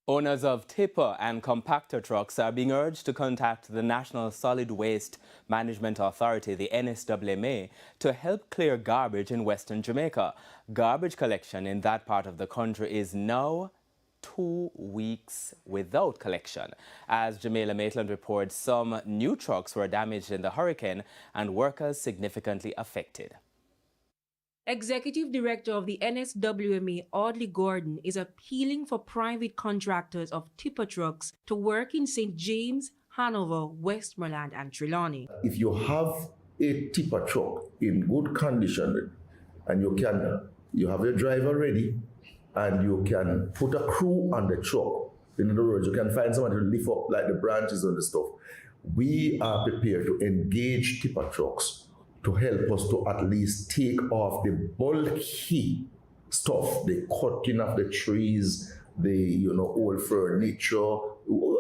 Owners of tipper and compactor trucks are being urged to contact the National Solid Waste Management Authority, the NSWMA, to help clear garbage in Western Jamaica. Garbage collection in that part of the country is now 2 weeks without collection. As Jamila Maitland reports, some new trucks were damaged in the hurricane and workers significantly affected. Executive Director of the NSWMA, Audley Gordon, is appealing for private contractors of tipper trucks to work in St. James, Hanover, Westmoreland and Trelawney. If you have a tipper truck in good condition and you have your driver ready and you can put a crew on the truck, in other words, you can find someone to lift up like the branches and the stuff, we are prepared to engage tipper trucks to help us to at least take off the bulky stuff, the cutting of the trees, the old furniture,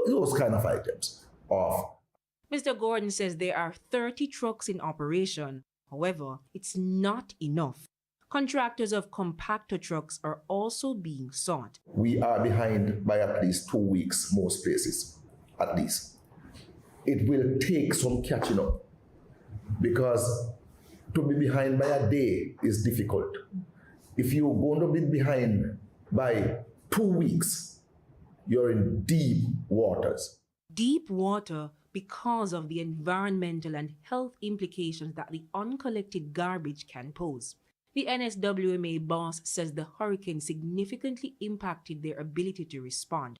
those kind of items off. Mr. Gordon says there are 30 trucks in operation. However, it's not enough. Contractors of compactor trucks are also being sought. We are behind by at least 2 weeks, most places, at least. It will take some catching up, because to be behind by a day is difficult. If you're going to be behind by 2 weeks, you're in deep waters. Deep water because of the environmental and health implications that the uncollected garbage can pose. The NSWMA boss says the hurricane significantly impacted their ability to respond.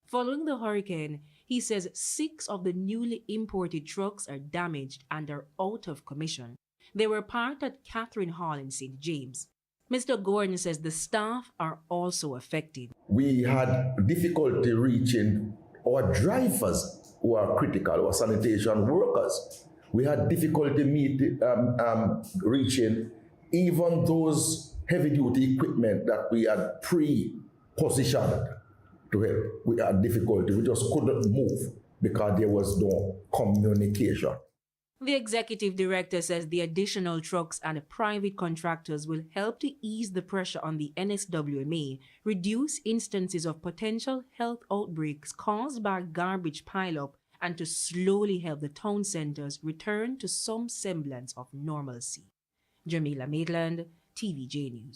Following the hurricane, he says 6 of the newly imported trucks are damaged and are out of commission. They were parked at Catherine Hall in St. James. Mr. Gordon says the staff are also affected. We had difficulty reaching our drivers who are critical, our sanitation workers. We had difficulty reaching even those heavy-duty equipment that we had pre-positioned to help. We had difficulty. We just couldn't move because there was no communication. The executive director says the additional trucks and private contractors will help to ease the pressure on the NSWMA, reduce instances of potential health outbreaks caused by garbage pileup, and to slowly help the town centers return to some semblance of normalcy. Jamila Maitland, TVJ News.